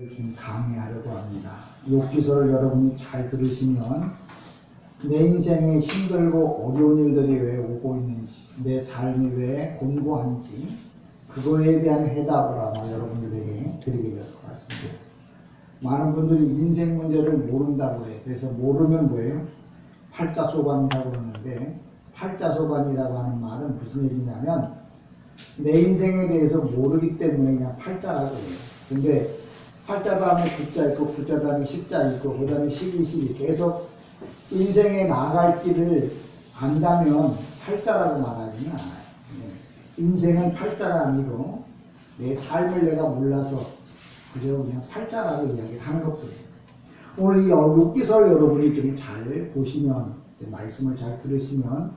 좀 강의하려고 합니다. 욕기서를 여러분이 잘 들으시면 내 인생에 힘들고 어려운 일들이 왜 오고 있는지, 내 삶이 왜 곤고한지 그거에 대한 해답을 아마 여러분들에게 드리게 될 것 같습니다. 많은 분들이 인생 문제를 모른다고 해요. 그래서 모르면 뭐예요? 팔자소관이라고 그러는데, 팔자소관이라고 하는 말은 무슨 얘기냐면 내 인생에 대해서 모르기 때문에 그냥 팔자라고 해요. 근데 팔자 다음에 구자 있고 구자 다음에 십자 있고 그 다음에 12 계속 인생에 나아갈 길을 안다면 팔자라고 말하지는 않아요. 인생은 팔자가 아니고 내 삶을 내가 몰라서 그저 그냥 팔자라고 이야기를 하는 것뿐이에요. 오늘 이 욥기서를 여러분이 좀 잘 보시면, 말씀을 잘 들으시면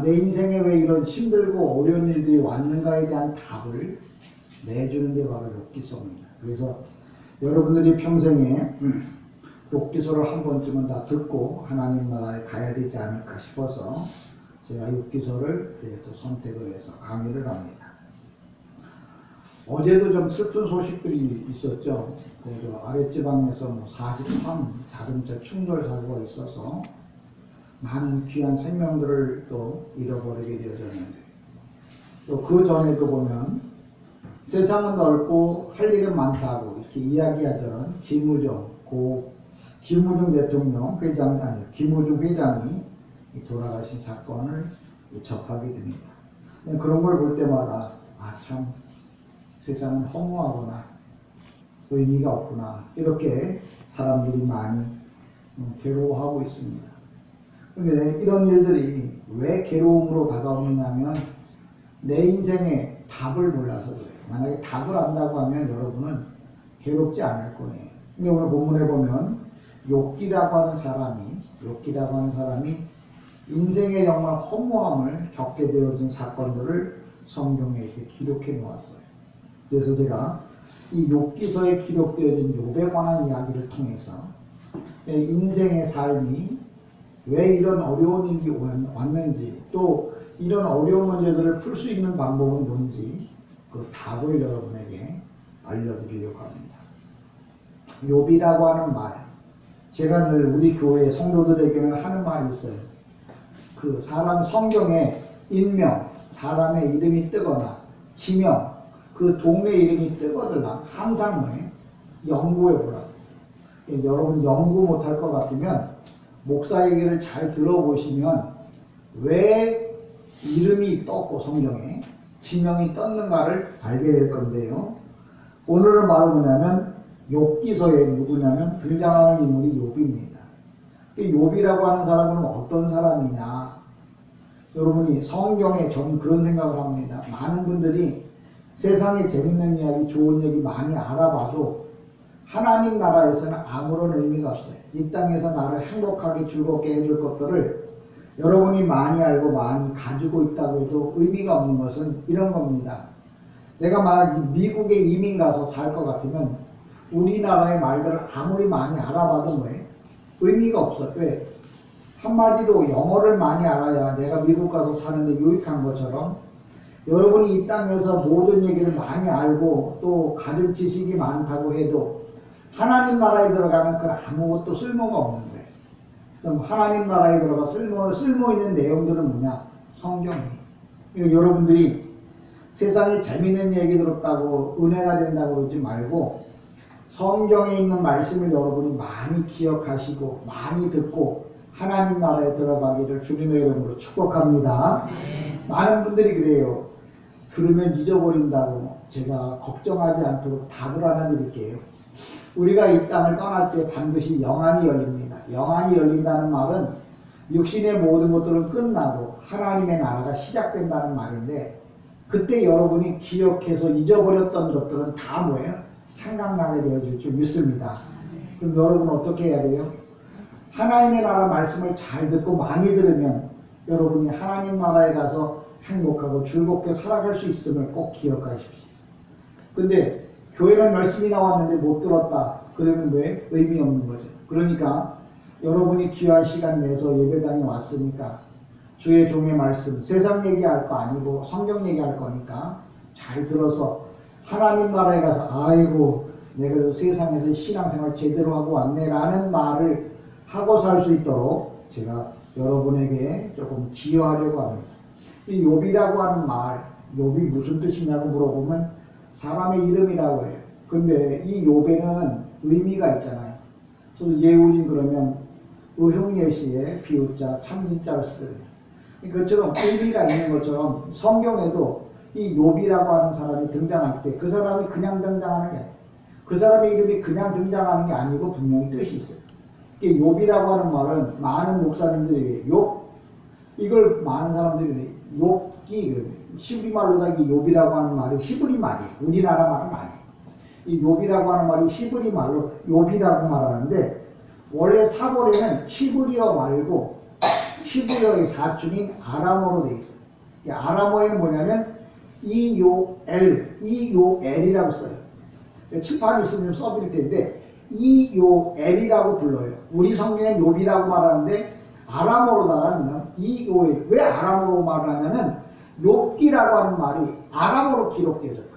내 인생에 왜 이런 힘들고 어려운 일들이 왔는가에 대한 답을 내주는 게 바로 욥기서입니다. 그래서 여러분들이 평생에 욥기서를 한 번쯤은 다 듣고 하나님 나라에 가야 되지 않을까 싶어서 제가 욥기서를 또 선택을 해서 강의를 합니다. 어제도 좀 슬픈 소식들이 있었죠. 그 아랫지방에서 43 자동차 충돌 사고가 있어서 많은 귀한 생명들을 또 잃어버리게 되어졌는데, 또 그 전에도 보면 세상은 넓고 할 일은 많다고 이렇게 이야기하던 김우중 대통령 김우중 회장이 돌아가신 사건을 접하게 됩니다. 그런 걸 볼 때마다 참 세상은 허무하구나, 의미가 없구나, 이렇게 사람들이 많이 괴로워하고 있습니다. 근데 이런 일들이 왜 괴로움으로 다가오느냐면 내 인생에 답을 몰라서 그래요. 만약에 답을 안다고 하면 여러분은 괴롭지 않을 거예요. 근데 오늘 본문에 보면 욥기라고 하는 사람이 인생의 정말 허무함을 겪게 되어진 사건들을 성경에 이렇게 기록해 놓았어요. 그래서 제가 이 욥기서에 기록되어진 욥에 관한 이야기를 통해서 인생의 삶이 왜 이런 어려운 일이 왔는지, 또 이런 어려운 문제들을 풀 수 있는 방법은 뭔지 그 답을 여러분에게 알려드리려고 합니다. 욥이라고 하는 말, 제가 늘 우리 교회 성도들에게는 하는 말이 있어요. 그 사람 성경에 인명, 사람의 이름이 뜨거나 지명, 그 동네 이름이 뜨거들라 항상 연구해 보라고. 여러분 연구 못할 것 같으면 목사 얘기를 잘 들어보시면 왜 이름이 떴고 성경에 지명이 떴는가를 알게 될 건데요. 오늘은 바로 뭐냐면 욥기서에 누구냐면 등장하는 인물이 욥입니다. 욥이라고 하는 사람은 어떤 사람이냐? 여러분이 성경에 저는 그런 생각을 합니다. 많은 분들이 세상에 재밌는 이야기, 좋은 얘기 많이 알아봐도 하나님 나라에서는 아무런 의미가 없어요. 이 땅에서 나를 행복하게 즐겁게 해줄 것들을 여러분이 많이 알고 많이 가지고 있다고 해도 의미가 없는 것은 이런 겁니다. 내가 만약 미국에 이민 가서 살 것 같으면 우리나라의 말들을 아무리 많이 알아봐도 뭐예요? 의미가 없어요. 왜? 한마디로 영어를 많이 알아야 내가 미국 가서 사는데 유익한 것처럼 여러분이 이 땅에서 모든 얘기를 많이 알고 또 가진 지식이 많다고 해도 하나님 나라에 들어가면 그건 아무것도 쓸모가 없는 거예요. 그럼 하나님 나라에 들어가 쓸모 있는 내용들은 뭐냐? 성경이에요. 여러분들이 세상에 재밌는 얘기 들었다고 은혜가 된다고 그러지 말고 성경에 있는 말씀을 여러분이 많이 기억하시고 많이 듣고 하나님 나라에 들어가기를 주님의 이름으로 축복합니다. 많은 분들이 그래요. 들으면 잊어버린다고. 제가 걱정하지 않도록 답을 하나 드릴게요. 우리가 이 땅을 떠날 때 반드시 영안이 열립니다. 영안이 열린다는 말은 육신의 모든 것들은 끝나고 하나님의 나라가 시작된다는 말인데, 그때 여러분이 기억해서 잊어버렸던 것들은 다 뭐예요? 생각나게 되어질 줄 믿습니다. 그럼 여러분은 어떻게 해야 돼요? 하나님의 나라 말씀을 잘 듣고 많이 들으면 여러분이 하나님 나라에 가서 행복하고 즐겁게 살아갈 수 있음을 꼭 기억하십시오. 근데 교회는 열심히 나왔는데 못 들었다. 그러면 왜? 의미 없는 거죠. 그러니까 여러분이 귀한 시간 내서 예배당에 왔으니까 주의 종의 말씀, 세상 얘기할 거 아니고 성경 얘기할 거니까 잘 들어서 하나님 나라에 가서 아이고 내가 그래도 세상에서 신앙생활 제대로 하고 왔네라는 말을 하고 살 수 있도록 제가 여러분에게 조금 기여하려고 합니다. 이 욥이라고 하는 말, 욥이 무슨 뜻이냐고 물어보면 사람의 이름이라고 해요. 근데 이 욥에는 의미가 있잖아요. 저도 예우진 그러면 의흉예시에 비유자, 참진자를 쓰거든요. 그것처럼 의미가 있는 것처럼 성경에도 이 욥이라고 하는 사람이 등장할 때 그 사람이 그냥 등장하는 게 아니에요. 그 사람의 이름이 그냥 등장하는 게 아니고 분명히 뜻이 있어요. 욥이라고 하는 말은 많은 목사님들이 욥, 이걸 많은 사람들이 욥기 그러면 히브리 말로다 이 욥이라고 하는 말이 히브리 말이에요. 우리나라 말은 아니에요. 이 욥이라고 하는 말이 히브리 말로 욥이라고 말하는데 원래 사본에는 히브리어 말고 히브리어의 사촌인 아람어로 되어 있어요. 아람어에는 뭐냐면 이요엘이라고 써요. 칠판 있으면 써드릴 텐데 이요엘이라고 불러요. 우리 성경엔 욥이라고 말하는데 아람어로다가 이요엘. 왜 아람어로 말하냐면 욥기라고 하는 말이 아람어로 기록되어졌거든요.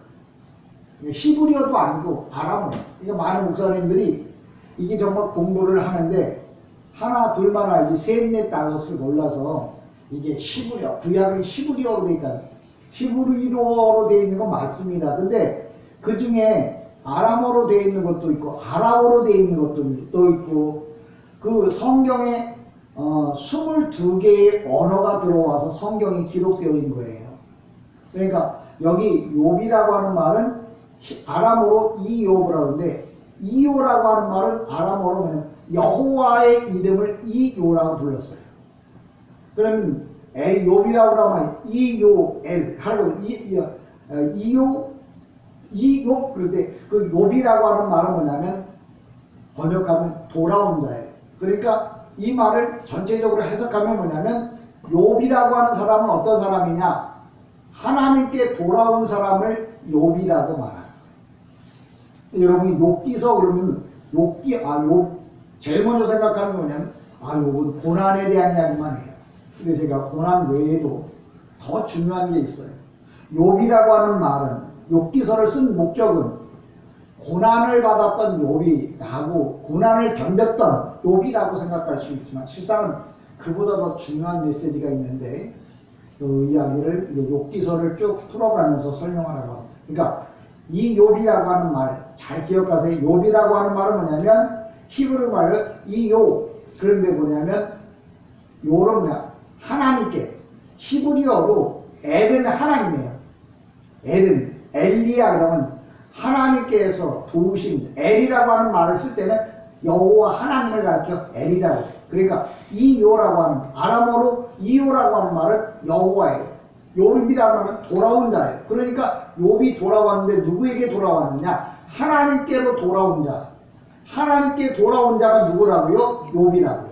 히브리어도 아니고 아람어예요. 그러니까 많은 목사님들이 이게 정말 공부를 하는데 하나 둘만 알지 셋, 넷, 다섯을 몰라서 이게 히브리어, 구약의 히브리어로 되어 있다. 히브리어로 되어 있는 건 맞습니다. 근데 그 중에 아람어로 되어 있는 것도 있고 아라어로 되어 있는 것도 있고 그 성경에 22개의 언어가 들어와서 성경이 기록되어 있는 거예요. 그러니까 여기 욥이라고 하는 말은 아람어로 이욥을 하는데 이요라고 하는 말은 아람어로 뭐냐면 여호와의 이름을 이요라고 불렀어요. 그럼 욥이라고 하면 이요엘 하려고 이요 그럴 때 그 욥이라고 하는 말은 뭐냐면 번역하면 돌아온 자예요. 그러니까 이 말을 전체적으로 해석하면 뭐냐면 욥이라고 하는 사람은 어떤 사람이냐? 하나님께 돌아온 사람을 욥이라고 말합니다. 여러분이 욥기서 그러면 욥 제일 먼저 생각하는 게 뭐냐면 욥은 고난에 대한 이야기만 해요. 근데 제가 고난 외에도 더 중요한 게 있어요. 욥이라고 하는 말은 욥기서를 쓴 목적은 고난을 받았던 욥이 나고 고난을 견뎠던 욥이라고 생각할 수 있지만 실상은 그보다 더 중요한 메시지가 있는데 그 이야기를 이제 욥기서를 쭉 풀어가면서 설명하라고 합니다. 그러니까 이 욥이라고 하는 말 잘 기억하세요. 욥이라고 하는 말은 뭐냐면 히브리 말로 이요. 그런데 뭐냐면 요는 뭐냐 하나님께 히브리어로 엘은 하나님이에요. 엘은 엘리야 그러면 하나님께서 도우신 엘이라고 하는 말을 쓸 때는 여호와 하나님을 가리켜 엘이라고 해요. 그러니까 이요라고 하는 아람어로 이요라고 하는 말은 여호와예요. 욥이라는 말은 돌아온 자예요. 그러니까 욥이 돌아왔는데 누구에게 돌아왔느냐? 하나님께로 돌아온 자. 하나님께 돌아온 자가 누구라고요? 욥이라고요.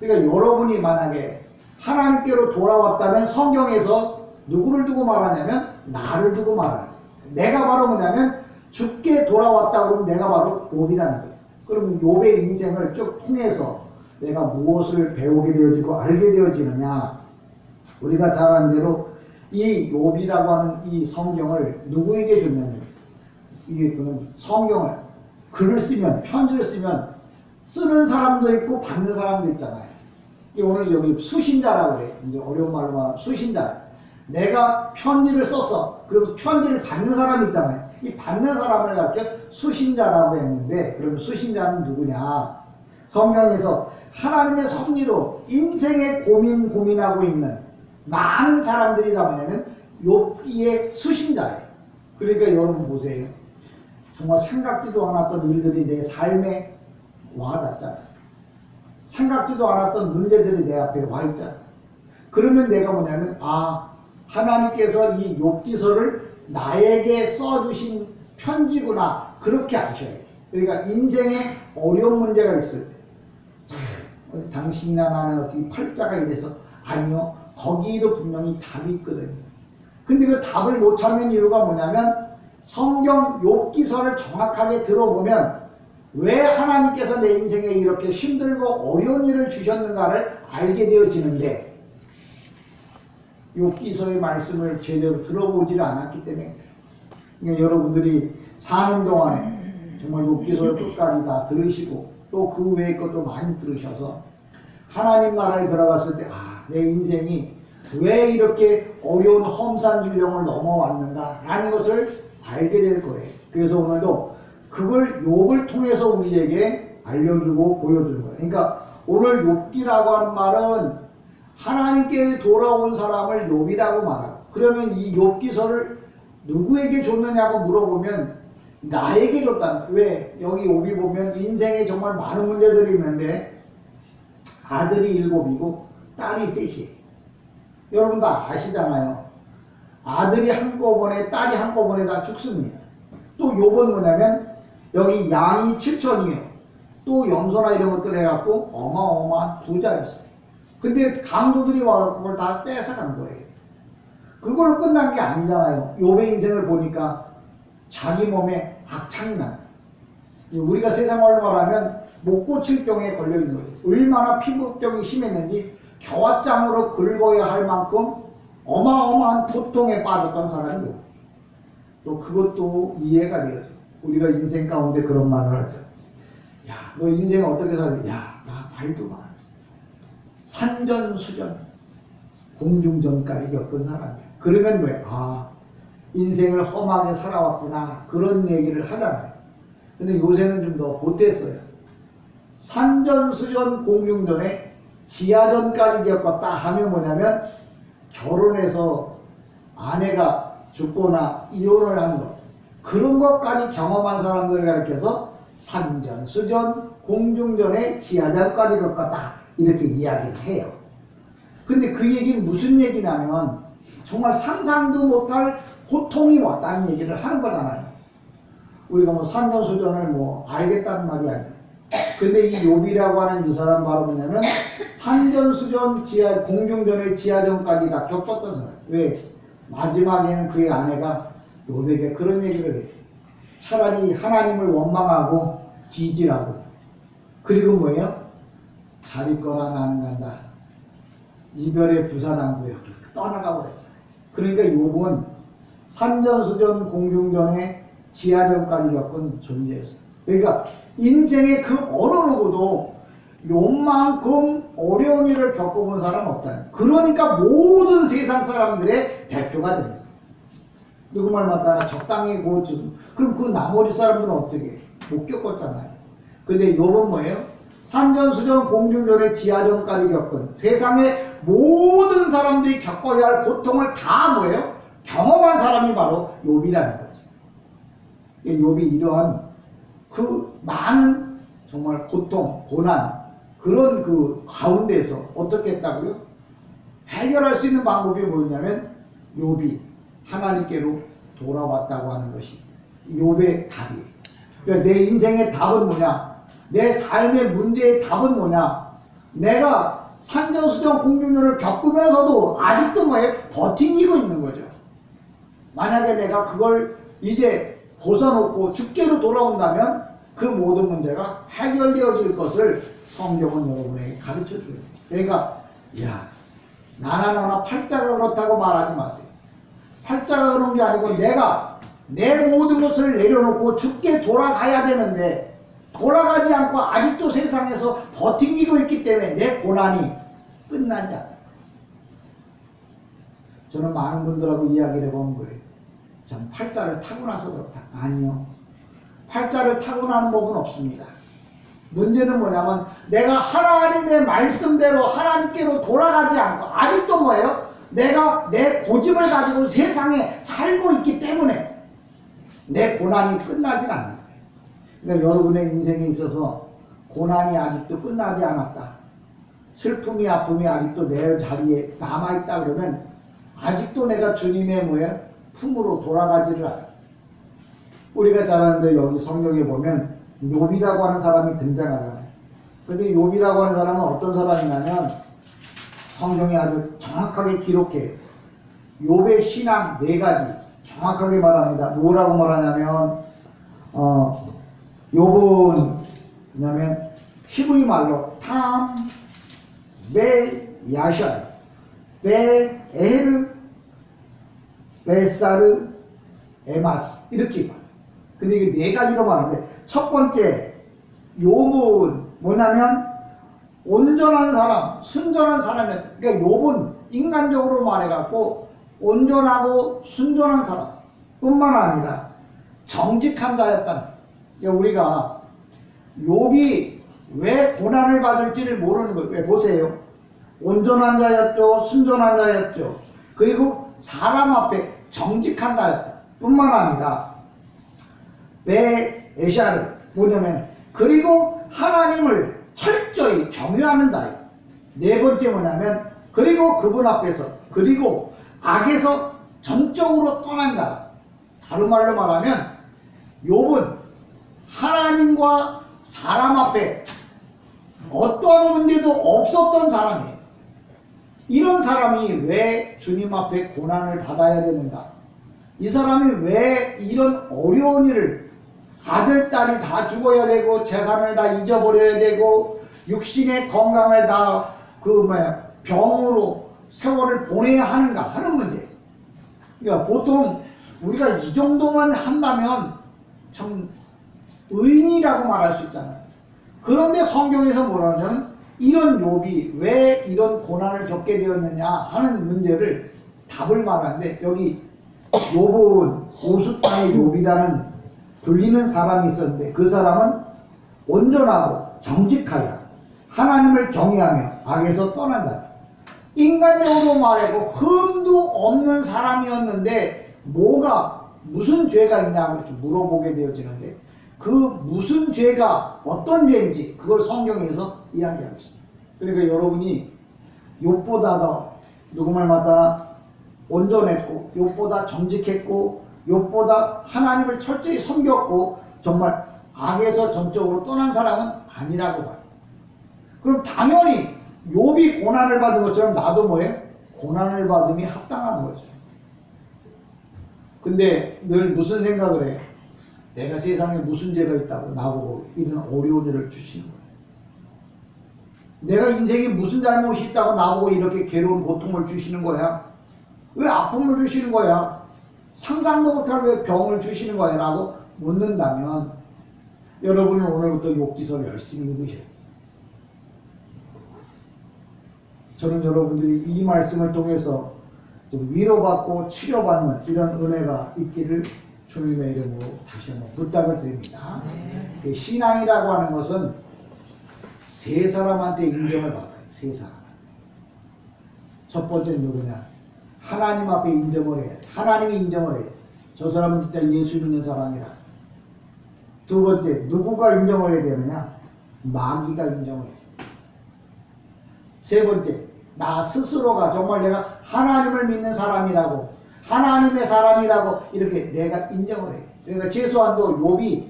그러니까 여러분이 만약에 하나님께로 돌아왔다면 성경에서 누구를 두고 말하냐면 나를 두고 말하는 거예요. 내가 바로 뭐냐면 죽게 돌아왔다 그러면 내가 바로 욥이라는 거예요. 그럼 욥의 인생을 쭉 통해서 내가 무엇을 배우게 되어지고 알게 되어지느냐? 우리가 잘 아는 대로 이 욥이라고 하는 이 성경을 누구에게 줬냐면 이게 성경을 글을 쓰면 편지를 쓰면 쓰는 사람도 있고 받는 사람도 있잖아요. 오늘 여기 수신자라고 그래. 이제 어려운 말로 말하면 수신자. 내가 편지를 썼어. 그러면서 편지를 받는 사람 있잖아요. 이 받는 사람을 가르쳐 수신자라고 했는데 그러면 수신자는 누구냐? 성경에서 하나님의 섭리로 인생의 고민하고 있는 많은 생사람들이 다 뭐냐면 욥기의 수신자예요. 그러니까 여러분 보세요. 정말 생각지도 않았던 일들이 내 삶에 와닿잖아요. 생각지도 않았던 문제들이 내 앞에 와 있잖아요. 그러면 내가 뭐냐면 하나님께서 이 욥기서를 나에게 써주신 편지구나 그렇게 아셔야 돼요. 그러니까 인생에 어려운 문제가 있을 때 당신이나 나는 어떻게 팔자가 이래서 아니요. 거기도 분명히 답이 있거든요. 근데 그 답을 못 찾는 이유가 뭐냐면 성경 욥기서를 정확하게 들어보면 왜 하나님께서 내 인생에 이렇게 힘들고 어려운 일을 주셨는가를 알게 되어지는데 욥기서의 말씀을 제대로 들어보지를 않았기 때문에 그러니까 여러분들이 사는 동안에 정말 욥기서를 끝까지 다 들으시고 또 그 외의 것도 많이 들으셔서 하나님 나라에 들어갔을 때 내 인생이 왜 이렇게 어려운 험산줄령을 넘어왔는가 라는 것을 알게 될 거예요. 그래서 오늘도 그걸 욥을 통해서 우리에게 알려주고 보여주는 거예요. 그러니까 오늘 욥기라고 하는 말은 하나님께 돌아온 사람을 욥이라고 말하고, 그러면 이 욥기서를 누구에게 줬느냐고 물어보면 나에게 줬다는 거예요. 왜? 여기 욥이 보면 인생에 정말 많은 문제들이 있는데 아들이 7이고 딸이 3이에요. 여러분 다 아시잖아요. 아들이 한꺼번에 딸이 한꺼번에 다 죽습니다. 또 욥은 뭐냐면 여기 양이 7천이에요. 또 염소나 이런 것들 해갖고 어마어마한 부자였어요. 근데 강도들이 와서 그걸 다 뺏어간 거예요. 그걸로 끝난 게 아니잖아요. 욥의 인생을 보니까 자기 몸에 악창이 나요. 우리가 세상말로 말하면 못 고칠 병에 걸려있는 거죠. 얼마나 피부병이 심했는지 겨와장으로 긁어야 할 만큼 어마어마한 고통에 빠졌던 사람이요. 또 그것도 이해가 되어져. 우리가 인생 가운데 그런 말을 하죠. 야, 너 인생 어떻게 살지? 야, 나 말도 마. 산전수전, 공중전까지 겪은 사람이야. 그러면 왜? 인생을 험하게 살아왔구나. 그런 얘기를 하잖아요. 근데 요새는 좀 더 보탰어요. 산전수전, 공중전에 지하전까지 겪었다 하면 뭐냐면 결혼해서 아내가 죽거나 이혼을 하는 것, 그런 것까지 경험한 사람들을 가리켜서 산전수전, 공중전에 지하전까지 겪었다 이렇게 이야기를 해요. 근데 그 얘기는 무슨 얘기냐면 정말 상상도 못할 고통이 왔다는 얘기를 하는 거잖아요. 우리가 뭐 산전수전을 뭐 알겠다는 말이 아니에요. 근데 이 욥이라고 하는 이 사람 바로 뭐냐면 산전수전, 공중전의 지하전까지 다 겪었던 사람. 왜? 마지막에는 그의 아내가 욥에게 그런 얘기를 해요. 차라리 하나님을 원망하고 뒤지라고. 그리고 뭐예요? 잘 있거라 나는 간다. 이별의 부산항구에 떠나가 버렸잖아요. 그러니까 욥은 산전수전, 공중전에 지하전까지 겪은 존재였어요. 그러니까 인생의 그 어느 누구도 요만큼 어려운 일을 겪어본 사람은 없다는. 그러니까 모든 세상 사람들의 대표가 됩니다. 누구 말 맞다나 적당히 고치고. 그럼 그 나머지 사람들은 어떻게 해요? 못 겪었잖아요. 근데 욥은 뭐예요? 산전수전, 공중전의 지하전까지 겪은 세상의 모든 사람들이 겪어야 할 고통을 다 뭐예요? 경험한 사람이 바로 욥이라는 거죠. 욥이 이러한 그 많은 정말 고통, 고난, 그런 그 가운데서 어떻게 했다고요? 해결할 수 있는 방법이 뭐냐면 욥이 하나님께로 돌아왔다고 하는 것이 욥의 답이에요. 그러니까 내 인생의 답은 뭐냐? 내 삶의 문제의 답은 뭐냐? 내가 산전수전, 공중전을 겪으면서도 아직도 뭐예요? 버티고 있는 거죠. 만약에 내가 그걸 이제 벗어놓고 죽게로 돌아온다면 그 모든 문제가 해결되어질 것을 성경은 여러분에게 가르쳐줘요. 그러니까 나나 팔자가 그렇다고 말하지 마세요. 팔자가 그런 게 아니고 내가 내 모든 것을 내려놓고 죽게 돌아가야 되는데 돌아가지 않고 아직도 세상에서 버티고 있기 때문에 내 고난이 끝나지 않아요. 저는 많은 분들하고 이야기를 해본 거예요. 참 팔자를 타고나서 그렇다. 아니요. 팔자를 타고나는 법은 없습니다. 문제는 뭐냐면 내가 하나님의 말씀대로 하나님께로 돌아가지 않고 아직도 뭐예요? 내가 내 고집을 가지고 세상에 살고 있기 때문에 내 고난이 끝나지 않는 거예요. 그러니까 여러분의 인생에 있어서 고난이 아직도 끝나지 않았다. 슬픔이 아픔이 아직도 내 자리에 남아있다 그러면 아직도 내가 주님의 뭐예요? 품으로 돌아가지를 않아요. 우리가 잘 아는데 여기 성경에 보면 욥이라고 하는 사람이 등장하잖아요. 근데 욥이라고 하는 사람은 어떤 사람이냐면 성경에 아주 정확하게 기록해요. 욥의 신앙 4가지 정확하게 말합니다. 뭐라고 말하냐면 욥은 뭐냐면 히브리 말로 탐, 베, 야샬, 베, 에르, 베사르, 에마스 이렇게 말해요. 근데 이게 네 가지로 말하는데, 첫 번째 욥은 뭐냐면 온전한 사람, 순전한 사람이었다. 그러니까 욥은 인간적으로 말해갖고 온전하고 순전한 사람 뿐만 아니라 정직한 자였다. 그러니까 우리가 욥이 왜 고난을 받을지를 모르는 거예요. 왜 보세요. 온전한 자였죠. 순전한 자였죠. 그리고 사람 앞에 정직한 자였다. 뿐만 아니라 베에샤르 뭐냐면 그리고 하나님을 철저히 경외하는 자예요. 네 번째 뭐냐면 그리고 그분 앞에서 그리고 악에서 전적으로 떠난 자다. 다른 말로 말하면 욥은 하나님과 사람 앞에 어떠한 문제도 없었던 사람이에요. 이런 사람이 왜 주님 앞에 고난을 받아야 되는가? 이 사람이 왜 이런 어려운 일을 아들, 딸이 다 죽어야 되고 재산을 다 잊어버려야 되고 육신의 건강을 다 병으로 세월을 보내야 하는가 하는 문제. 그러니까 보통 우리가 이 정도만 한다면 참 의인이라고 말할 수 있잖아요. 그런데 성경에서 뭐라냐면 이런 욥이 왜 이런 고난을 겪게 되었느냐 하는 문제를 답을 말하는데, 여기 욥은 오수땅의 욥이라는 불리는 사람이 있었는데 그 사람은 온전하고 정직하여 하나님을 경외하며 악에서 떠난 자다. 인간적으로 말하고 흠도 없는 사람이었는데 뭐가 무슨 죄가 있냐고 이렇게 물어보게 되어지는데, 그 무슨 죄가 어떤 죄인지 그걸 성경에서 이야기하고 있습니다. 그러니까 여러분이 욥보다 더 누구 말 맞다나 온전했고 욥보다 정직했고 욥보다 하나님을 철저히 섬겼고 정말 악에서 전적으로 떠난 사람은 아니라고 봐요. 그럼 당연히 욥이 고난을 받은 것처럼 나도 뭐예요? 고난을 받음이 합당한 거죠. 근데 늘 무슨 생각을 해요? 내가 세상에 무슨 죄가 있다고 나보고 이런 어려운 일을 주시는 거예요. 내가 인생에 무슨 잘못이 있다고 나보고 이렇게 괴로운 고통을 주시는 거야? 왜 아픔을 주시는 거야? 상상도 못할 왜 병을 주시는 거야? 라고 묻는다면 여러분은 오늘부터 욥기서를 열심히 읽으셔야 돼요. 저는 여러분들이 이 말씀을 통해서 좀 위로받고 치료받는 이런 은혜가 있기를 주님의 이름으로 다시 한번 부탁을 드립니다. 신앙이라고 하는 것은 세 사람한테 인정을 받아요. 세 사람. 첫 번째는 누구냐? 하나님 앞에 인정을 해야 돼. 하나님이 인정을 해야 돼. 저 사람은 진짜 예수 믿는 사람이라. 두 번째, 누구가 인정을 해야 되느냐? 마귀가 인정을 해야 돼. 세 번째, 나 스스로가 정말 내가 하나님을 믿는 사람이라고, 하나님의 사람이라고 이렇게 내가 인정을 해요. 그러니까 최소한도 욥이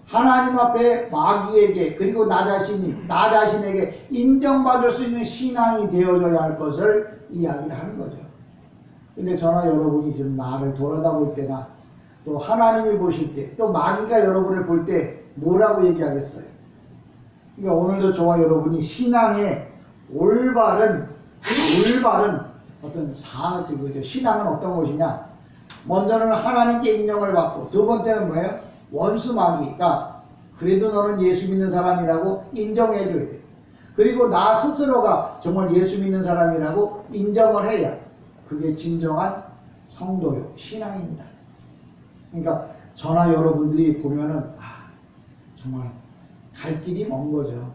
하나님 앞에 마귀에게 그리고 나 자신에게 인정받을 수 있는 신앙이 되어져야 할 것을 이야기를 하는 거죠. 근데 저나 여러분이 지금 나를 돌아다 볼 때나 또 하나님이 보실 때 또 마귀가 여러분을 볼 때 뭐라고 얘기하겠어요? 그러니까 오늘도 저와 여러분이 신앙의 올바른 어떤 신앙은 어떤 것이냐? 먼저는 하나님께 인정을 받고, 두 번째는 뭐예요? 원수 마귀가 그래도 너는 예수 믿는 사람이라고 인정해 줘야 돼. 그리고 나 스스로가 정말 예수 믿는 사람이라고 인정을 해야 그게 진정한 성도요, 신앙입니다. 그러니까 저나 여러분들이 보면은 정말 갈 길이 먼 거죠.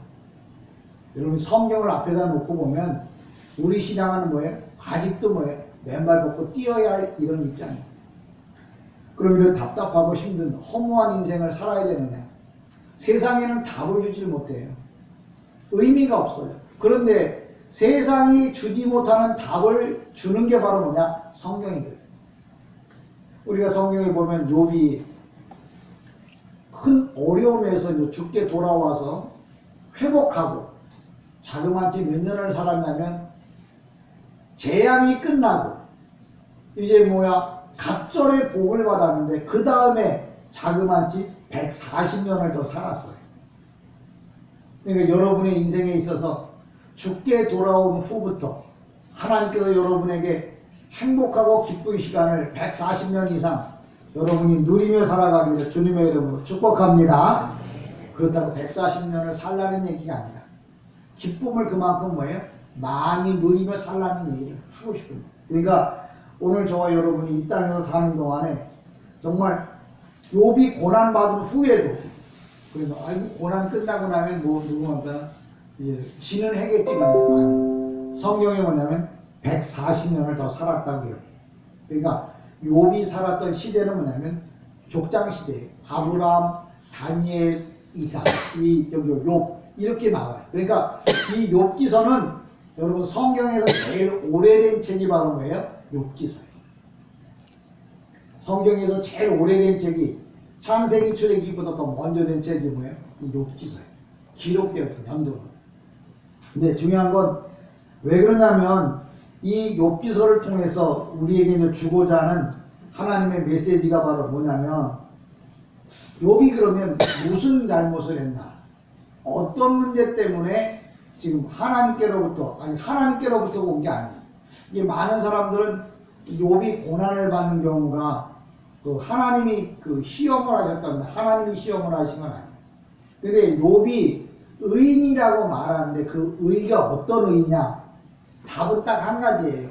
여러분 성경을 앞에다 놓고 보면 우리 신앙은 뭐예요? 아직도 뭐예요? 맨발 벗고 뛰어야 할 이런 입장이에요. 그럼 이런 답답하고 힘든 허무한 인생을 살아야 되느냐? 세상에는 답을 주질 못해요. 의미가 없어요. 그런데 세상이 주지 못하는 답을 주는 게 바로 뭐냐? 성경이거든요. 우리가 성경에 보면 욥이 큰 어려움에서 이제 죽게 돌아와서 회복하고 자그마치 몇 년을 살았냐면 재앙이 끝나고 이제 갑절의 복을 받았는데 그 다음에 자그마치 140년을 더 살았어요. 그러니까 여러분의 인생에 있어서 죽게 돌아온 후부터 하나님께서 여러분에게 행복하고 기쁜 시간을 140년 이상 여러분이 누리며 살아가기 위해서 주님의 이름으로 축복합니다. 그렇다고 140년을 살라는 얘기가 아니라 기쁨을 그만큼 뭐예요? 많이 누리며 살라는 얘기를 하고 싶습니다. 그러니까 오늘 저와 여러분이 이 땅에서 사는 동안에 정말 욥이 고난받은 후에도 그래서 아이고 고난 끝나고 나면 뭐 누구한테나 이제 지는 해겠지만 아니 성경에 뭐냐면 140년을 더 살았다고 해요. 그러니까 욥이 살았던 시대는 뭐냐면 족장 시대, 아브라함, 다니엘, 이삭, 욥 이렇게 나와요. 그러니까 이 욥기서는 여러분 성경에서 제일 오래된 책이 바로 뭐예요? 욥기서예요. 성경에서 제일 오래된 책이 창세기 출애기보다 더 먼저 된 책이 뭐예요? 이 욥기서예요. 기록되었던 연도로. 근데 중요한 건 왜 그러냐면 이 욥기서를 통해서 우리에게 주고자 하는 하나님의 메시지가 바로 뭐냐면 욥이 그러면 무슨 잘못을 했나? 어떤 문제 때문에 지금 하나님께로부터 온 게 아니지. 이게 많은 사람들은 욥이 고난을 받는 경우가 그 하나님이 그 시험을 하셨다면 하나님이 시험을 하신 건 아니에요. 근데 욥이 의인이라고 말하는데 그 의가 어떤 의냐? 답은 딱 한 가지예요.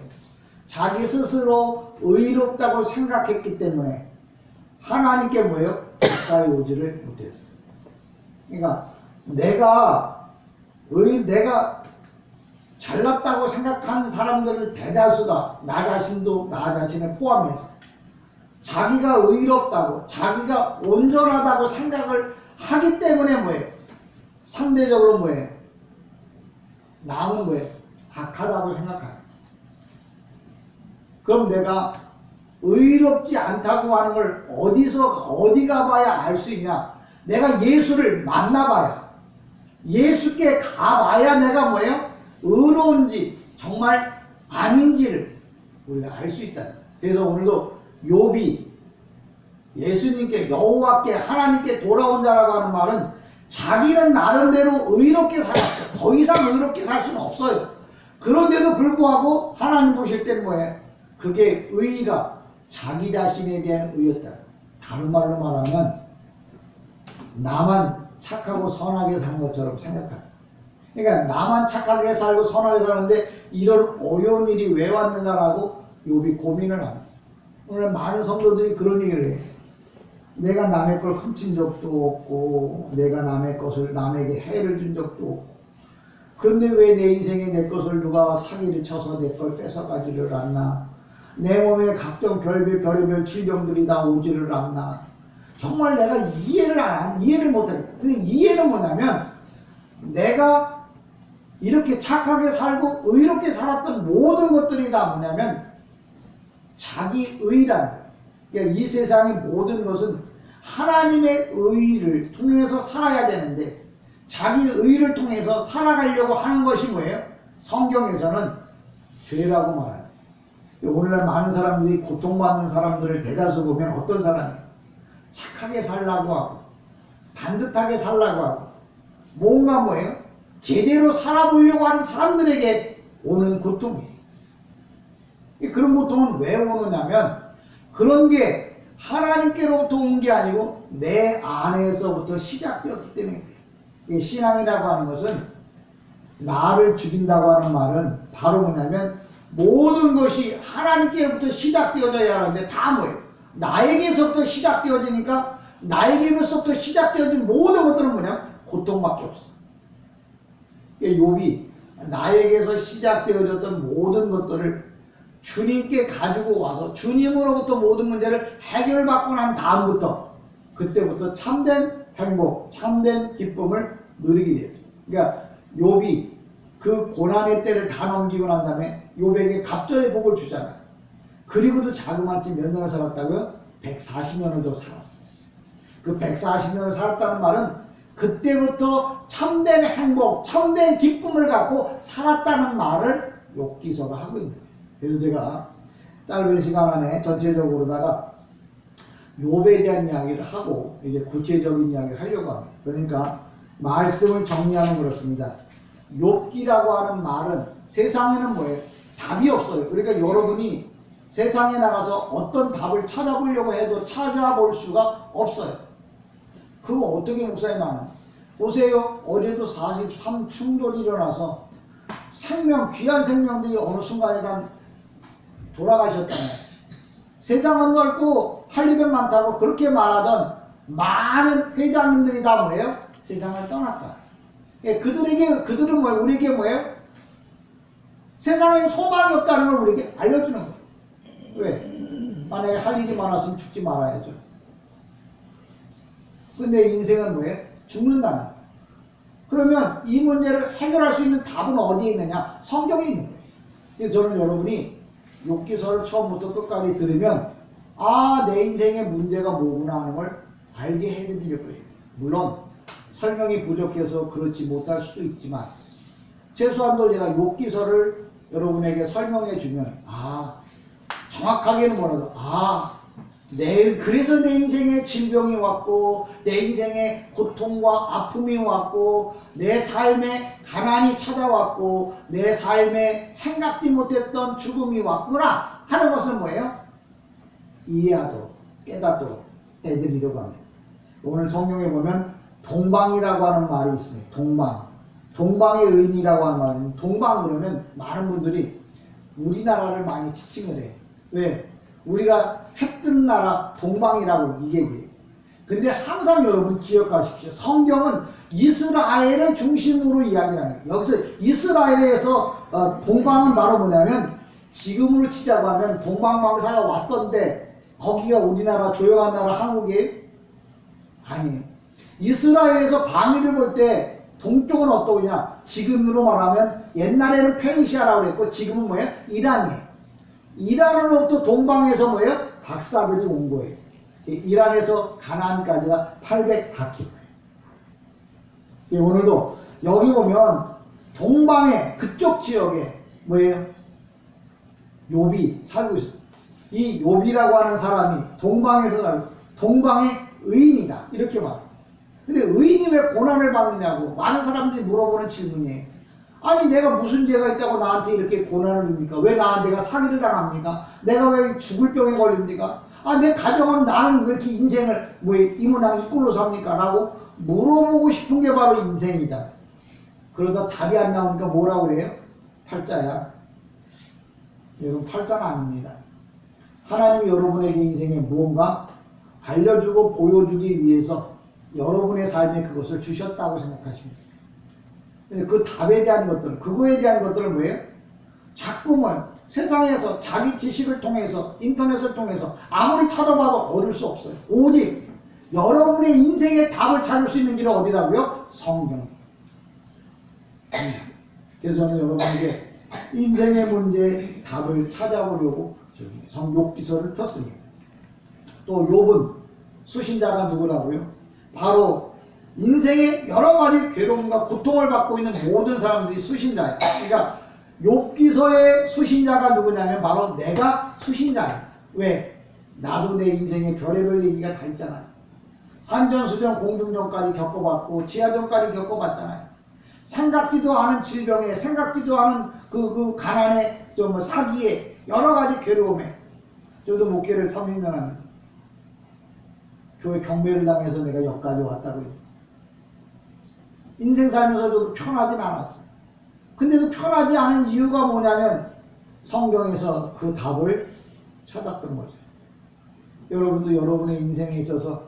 자기 스스로 의롭다고 생각했기 때문에 하나님께 뭐예요? 가까이 오지를 못했어요. 그러니까 내가 잘났다고 생각하는 사람들은 대다수가 나 자신을 포함해서 자기가 의롭다고 자기가 온전하다고 생각을 하기 때문에 뭐예요? 상대적으로 뭐예요? 남은 뭐예요? 악하다고 생각하는. 그럼 내가 의롭지 않다고 하는 걸 어디 가봐야 알 수 있냐? 내가 예수를 만나봐야, 예수께 가봐야 내가 뭐예요? 의로운지 정말 아닌지를 우리가 알 수 있다. 그래서 오늘도 욥이 예수님께 여호와께 하나님께 돌아온 자라고 하는 말은 자기는 나름대로 의롭게 살았어. 더 이상 의롭게 살 수는 없어요. 그런데도 불구하고 하나님 보실 때는 뭐예요? 그게 의가 자기 자신에 대한 의였다. 다른 말로 말하면 나만 착하고 선하게 산 것처럼 생각합니다. 그러니까 나만 착하게 살고 선하게 사는데 이런 어려운 일이 왜 왔는가라고 욥이 고민을 합니다. 오늘 많은 성도들이 그런 얘기를 해요. 내가 남의 걸 훔친 적도 없고 내가 남의 것을 남에게 해를 준 적도 없고 그런데 왜 내 인생에 내 것을 누가 사기를 쳐서 내 걸 뺏어가지를 않나? 내 몸에 각종 별의별 질병들이 다 오지를 않나? 정말 내가 이해를 못하겠다. 근데 이해는 뭐냐면 내가 이렇게 착하게 살고 의롭게 살았던 모든 것들이 다 뭐냐면 자기 의라는 거예요. 그러니까 이 세상의 모든 것은 하나님의 의를 통해서 살아야 되는데 자기 의를 통해서 살아가려고 하는 것이 뭐예요? 성경에서는 죄라고 말해요. 오늘날 많은 사람들이 고통받는 사람들을 대다수 보면 어떤 사람이에요? 착하게 살라고 하고 반듯하게 살라고 하고 뭔가 뭐예요? 제대로 살아보려고 하는 사람들에게 오는 고통이에요. 그런 고통은 왜 오느냐면 그런 게 하나님께로부터 온 게 아니고 내 안에서부터 시작되었기 때문에 신앙이라고 하는 것은 나를 죽인다고 하는 말은 바로 뭐냐면 모든 것이 하나님께로부터 시작되어져야 하는데 다 뭐예요? 나에게서부터 시작되어지니까 나에게로부터 시작되어진 모든 것들은 뭐냐면 고통밖에 없어. 욥이 나에게서 시작되어졌던 모든 것들을 주님께 가지고 와서 주님으로부터 모든 문제를 해결받고 난 다음부터 그때부터 참된 행복, 참된 기쁨을 누리게 돼요. 그러니까 욥이 그 고난의 때를 다 넘기고 난 다음에 욥에게 갑절의 복을 주잖아요. 그리고도 자그마치 몇 년을 살았다고요? 140년을 더 살았어요. 그 140년을 살았다는 말은 그때부터 참된 행복, 참된 기쁨을 갖고 살았다는 말을 욥기서가 하고 있는 거예요. 그래서 제가 짧은 시간 안에 전체적으로다가 욥에 대한 이야기를 하고 이제 구체적인 이야기를 하려고 합니다. 그러니까 말씀을 정리하면 그렇습니다. 욥기라고 하는 말은 세상에는 뭐예요? 답이 없어요. 그러니까 여러분이 세상에 나가서 어떤 답을 찾아보려고 해도 찾아볼 수가 없어요. 그럼 어떻게 목사님 하는? 보세요. 어제도 43 충돌이 일어나서 귀한 생명들이 어느 순간에 다 돌아가셨잖아요. 세상은 넓고 할 일은 많다고 그렇게 말하던 많은 회장님들이 다 뭐예요? 세상을 떠났잖아요. 그들은 뭐예요? 우리에게 뭐예요? 세상에 소망이 없다는 걸 우리에게 알려주는 거예요. 왜? 만약에 할 일이 많았으면 죽지 말아야죠. 근데 인생은 뭐예요? 죽는다는 거예요. 그러면 이 문제를 해결할 수 있는 답은 어디에 있느냐? 성경에 있는 거예요. 그래서 저는 여러분이 욥기서를 처음부터 끝까지 들으면 내 인생의 문제가 뭐구나 하는 걸 알게 해드리려고 해요. 물론 설명이 부족해서 그렇지 못할 수도 있지만 최소한도 제가 욥기서를 여러분에게 설명해 주면 정확하게는 뭐라도 그래서 내 인생에 질병이 왔고 내 인생에 고통과 아픔이 왔고 내 삶에 가난이 찾아왔고 내 삶에 생각지 못했던 죽음이 왔구나 하는 것은 뭐예요? 이해하도록 깨닫도록 해드리려고 합니다. 오늘 성경에 보면 동방이라고 하는 말이 있습니다. 동방의 의인이라고 하는 말은 동방 그러면 많은 분들이 우리나라를 많이 지칭을 해요. 왜? 우리가 해 뜬 나라 동방이라고 얘기해요. 근데 항상 여러분 기억하십시오. 성경은 이스라엘을 중심으로 이야기를 하는 거예요. 여기서 이스라엘에서 동방은 바로 뭐냐면 지금으로 치자고 하면 동방왕사가 왔던데 거기가 우리나라 조용한 나라 한국이에요? 아니에요. 이스라엘에서 방위를 볼 때 동쪽은 어떠냐? 지금으로 말하면 옛날에는 페르시아라고 그랬고 지금은 뭐예요? 이란이에요. 이란으로부터 동방에서 뭐예요? 박사들이 온 거예요. 이란에서 가나안까지가 804km. 오늘도 여기 보면 동방의 그쪽 지역에 뭐예요? 욥이 살고 있어요. 이 욥이라고 하는 사람이 동방에서 살고 동방의 의인이다 이렇게 말해요. 근데 의인이 왜 고난을 받느냐고 많은 사람들이 물어보는 질문이에요. 아니 내가 무슨 죄가 있다고 나한테 이렇게 고난을 줍니까? 왜 내가 사기를 당합니까? 내가 왜 죽을 병에 걸립니까? 내 가정은 나는 왜 이렇게 인생을 이 모양 이 꼴로 삽니까? 라고 물어보고 싶은 게 바로 인생이잖아요. 그러다 답이 안 나오니까 뭐라고 그래요? 팔자야. 여러분 팔자는 아닙니다. 하나님이 여러분에게 인생에 무언가 알려주고 보여주기 위해서 여러분의 삶에 그것을 주셨다고 생각하십니다. 그 답에 대한 것들, 그거에 대한 것들은 뭐예요? 자꾸 세상에서 자기 지식을 통해서 인터넷을 통해서 아무리 찾아봐도 얻을 수 없어요. 오직 여러분의 인생의 답을 찾을 수 있는 길은 어디라고요? 성경이에요. 그래서 저는 여러분에게 인생의 문제의 답을 찾아보려고 욥기서를 폈습니다. 또 욥은 수신자가 누구라고요? 바로 인생의 여러 가지 괴로움과 고통을 받고 있는 모든 사람들이 수신자예요. 그러니까 욥기서의 수신자가 누구냐면 바로 내가 수신자예요. 왜? 나도 내 인생에 별의별 얘기가 다 있잖아요. 산전수전 공중전까지 겪어봤고 지하전까지 겪어봤잖아요. 생각지도 않은 질병에 생각지도 않은 그 가난에 사기에 여러 가지 괴로움에 저도 목회를 30년 합니다. 교회 경배를 당해서 내가 여기까지 왔다고요. 인생 살면서도 편하진 않았어요. 근데 그 편하지 않은 이유가 뭐냐면 성경에서 그 답을 찾았던 거죠. 여러분도 여러분의 인생에 있어서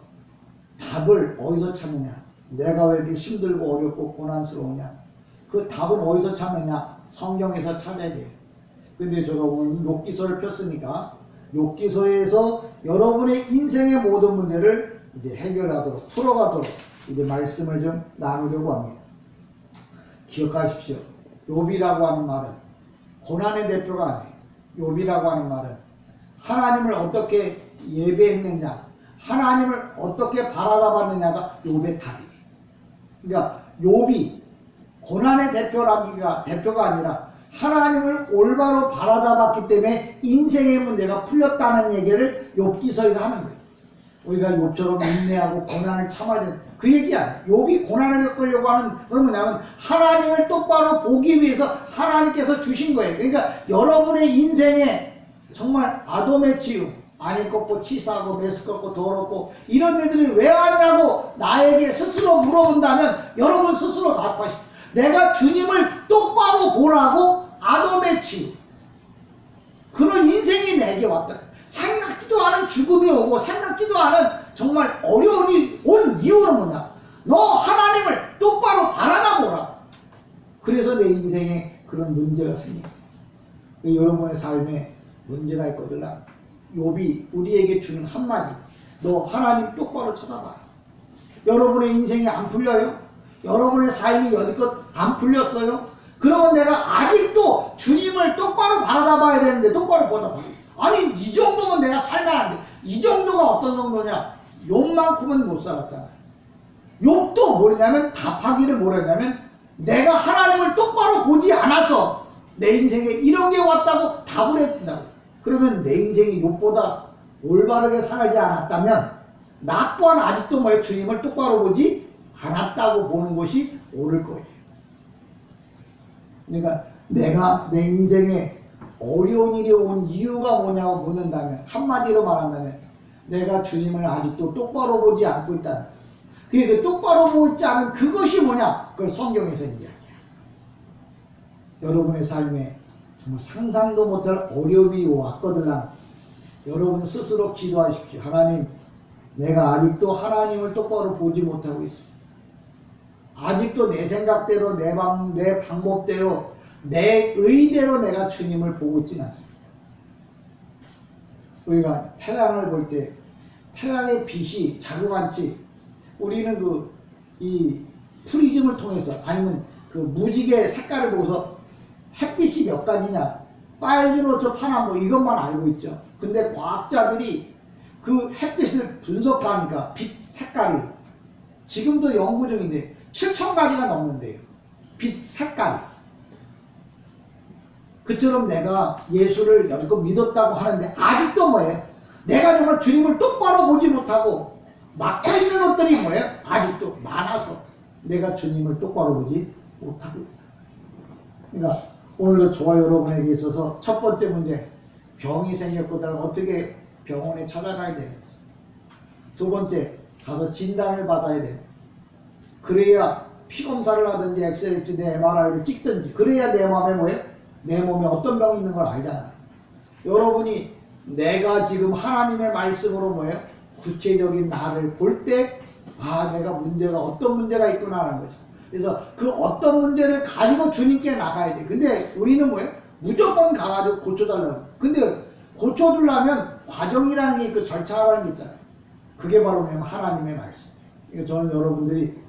답을 어디서 찾느냐? 내가 왜 이렇게 힘들고 어렵고 고난스러우냐? 그 답은 어디서 찾느냐? 성경에서 찾아야 돼요. 근데 제가 오늘 욥기서를 폈으니까 욥기서에서 여러분의 인생의 모든 문제를 이제 해결하도록 풀어가도록 이제 말씀을 좀 나누려고 합니다. 기억하십시오. 욥이라고 하는 말은 고난의 대표가 아니에요. 욥이라고 하는 말은 하나님을 어떻게 예배했느냐, 하나님을 어떻게 바라다봤느냐가 욥의 답이에요. 그러니까 욥이 고난의 대표가 아니라 하나님을 올바로 바라다봤기 때문에 인생의 문제가 풀렸다는 얘기를 욥기서에서 하는 거예요. 우리가 욥처럼 인내하고 고난을 참아야 되는 그 얘기 아니에요. 욥이 고난을 겪으려고 하는 건 뭐냐면 하나님을 똑바로 보기 위해서 하나님께서 주신 거예요. 그러니까 여러분의 인생에 정말 아돔의 치유, 안이 꺾고 치사하고 메스껍고 더럽고 이런 일들이 왜 왔냐고 나에게 스스로 물어본다면 여러분 스스로 답하십시오. 내가 주님을 똑바로 보라고 아돔의 치유, 그런 인생이 내게 왔다. 생각지도 않은 죽음이 오고 생각지도 않은 정말 어려움이 온 이유는 뭐냐? 너 하나님을 똑바로 바라다보라. 그래서 내 인생에 그런 문제가 생겨. 여러분의 삶에 문제가 있거든요. 욥이 우리에게 주는 한마디, 너 하나님 똑바로 쳐다봐. 여러분의 인생이 안 풀려요? 여러분의 삶이 여지껏 안 풀렸어요? 그러면 내가 아직도 주님을 똑바로 바라봐야 되는데 똑바로 보다. 아니 이 정도면 내가 살만한데, 이 정도가 어떤 정도냐? 욥만큼은 못 살았잖아. 욥도 뭐냐면 답하기를 뭐랬냐면, 내가 하나님을 똑바로 보지 않아서 내 인생에 이런 게 왔다고 답을 했다고. 그러면 내 인생이 욥보다 올바르게 살지 않았다면 나 또한 아직도 뭐예요? 주님을 똑바로 보지 않았다고 보는 것이 옳을 거예요. 그러니까 내가 내 인생에 어려운 일이 온 이유가 뭐냐고 묻는다면, 한마디로 말한다면 내가 주님을 아직도 똑바로 보지 않고 있다는 거예요. 그 똑바로 보고 있지 않은 그것이 뭐냐? 그걸 성경에서 이야기해요. 여러분의 삶에 정말 상상도 못할 어려움이 왔거든요. 여러분 스스로 기도하십시오. 하나님, 내가 아직도 하나님을 똑바로 보지 못하고 있습니다. 아직도 내 생각대로, 내 방법대로, 내 의대로 내가 주님을 보고 있지는 않습니다. 우리가 태양을 볼 때 태양의 빛이 자그만치, 우리는 이 프리즘을 통해서 아니면 그 무지개 색깔을 보고서 햇빛이 몇 가지냐, 빨주노초 파남보 이것만 알고 있죠. 근데 과학자들이 그 햇빛을 분석하니까 빛 색깔이 지금도 연구 중인데 7,000가지가 넘는데요. 빛 색깔이. 그처럼 내가 예수를 여지껏 믿었다고 하는데 아직도 뭐예요? 내가 정말 주님을 똑바로 보지 못하고 막혀있는 것들이 뭐예요? 아직도 많아서 내가 주님을 똑바로 보지 못하고 있다. 그러니까 오늘도 저와 여러분에게 있어서 첫 번째 문제, 병이 생겼거든. 어떻게 병원에 찾아가야 되는지. 두 번째, 가서 진단을 받아야 되는. 그래야 피검사를 하든지 엑스레이를 찍든지 MRI를 찍든지, 그래야 내 마음에 뭐예요? 내 몸에 어떤 병이 있는 걸 알잖아요. 여러분이 내가 지금 하나님의 말씀으로 뭐예요? 구체적인 나를 볼 때, 아, 내가 문제가 어떤 문제가 있구나 하는 거죠. 그래서 그 어떤 문제를 가지고 주님께 나가야 돼. 근데 우리는 뭐예요? 무조건 가가지고 고쳐달라고. 근데 고쳐주려면 과정이라는 게 있고 절차라는 게 있잖아요. 그게 바로 뭐냐면 하나님의 말씀. 그러니까 저는 여러분들이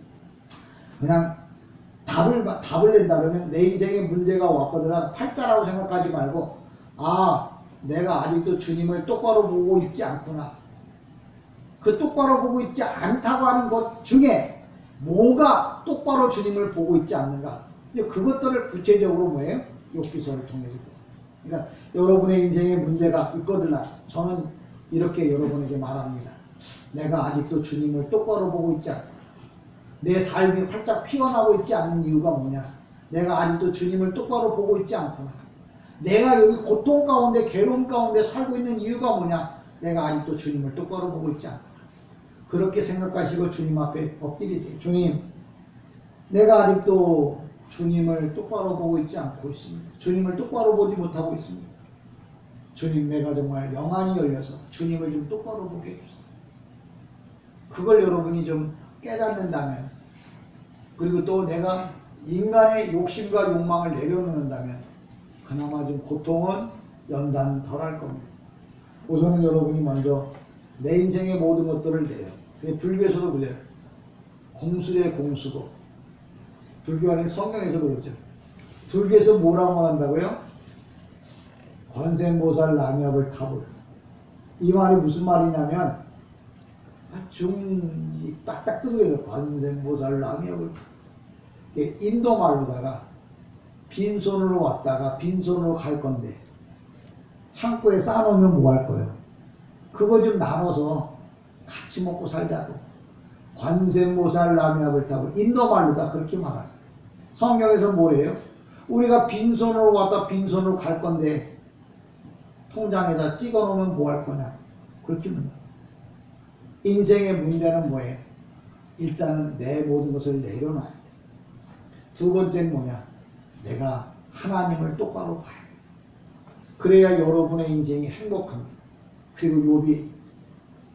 그냥 답을 낸다 그러면 내 인생에 문제가 왔거든 팔자라고 생각하지 말고, 아, 내가 아직도 주님을 똑바로 보고 있지 않구나. 그 똑바로 보고 있지 않다고 하는 것 중에 뭐가 똑바로 주님을 보고 있지 않는가. 그것들을 구체적으로 뭐예요? 욥기서를 통해서. 그러니까 여러분의 인생에 문제가 있거든요. 저는 이렇게 여러분에게 말합니다. 내가 아직도 주님을 똑바로 보고 있지 않고 내 삶이 활짝 피어나고 있지 않는 이유가 뭐냐? 내가 아직도 주님을 똑바로 보고 있지 않구나. 내가 여기 고통 가운데 괴로움 가운데 살고 있는 이유가 뭐냐? 내가 아직도 주님을 똑바로 보고 있지 않구나. 그렇게 생각하시고 주님 앞에 엎드리세요. 주님, 내가 아직도 주님을 똑바로 보고 있지 않고 있습니다. 주님을 똑바로 보지 못하고 있습니다. 주님, 내가 정말 영안이 열려서 주님을 좀 똑바로 보게 해주세요. 그걸 여러분이 좀 깨닫는다면, 그리고 또 내가 인간의 욕심과 욕망을 내려놓는다면 그나마 좀 고통은 연단 덜할 겁니다. 우선은 여러분이 먼저 내 인생의 모든 것들을 내요. 불교에서도 그래요. 공수래 공수고. 불교 안에 성경에서 그러죠. 불교에서 뭐라고 한다고요? 관세음보살 남엽을 탑을. 이 말이 무슨 말이냐면, 딱딱 뜯어요. 관세음보살 남엽을 탑. 인도 말로다가 빈손으로 왔다가 빈손으로 갈 건데 창고에 쌓아놓으면 뭐 할 거예요? 그거 좀 나눠서 같이 먹고 살자고. 관세음보살 남엽을 탑을. 인도 말로다 그렇게 말하요. 성경에서 뭐예요? 우리가 빈손으로 왔다 빈손으로 갈 건데 통장에다 찍어 놓으면 뭐 할 거냐? 그렇게 묻는 거예요. 인생의 문제는 뭐예요? 일단은 내 모든 것을 내려놔야 돼. 두 번째는 뭐냐? 내가 하나님을 똑바로 봐야 돼. 그래야 여러분의 인생이 행복합니다. 그리고 욥이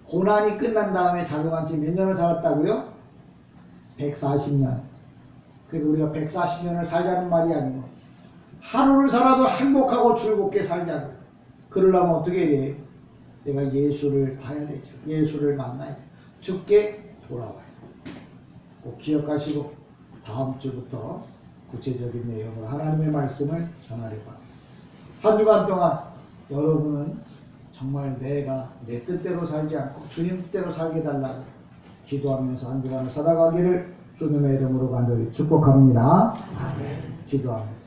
고난이 끝난 다음에 자그만치 몇 년을 살았다고요? 140년. 그리고 우리가 140년을 살자는 말이 아니고 하루를 살아도 행복하고 즐겁게 살자고. 그러려면 어떻게 해야 돼요? 내가 예수를 봐야 되죠. 예수를 만나야 돼요. 주께 돌아와야 돼요. 꼭 기억하시고 다음 주부터 구체적인 내용으로 하나님의 말씀을 전하려고 합니다. 한 주간 동안 여러분은 정말 내가 내 뜻대로 살지 않고 주님 뜻대로 살게 해달라고 기도하면서 한 주간을 살아가기를 주님의 이름으로 간절히 축복합니다. 기도합니다.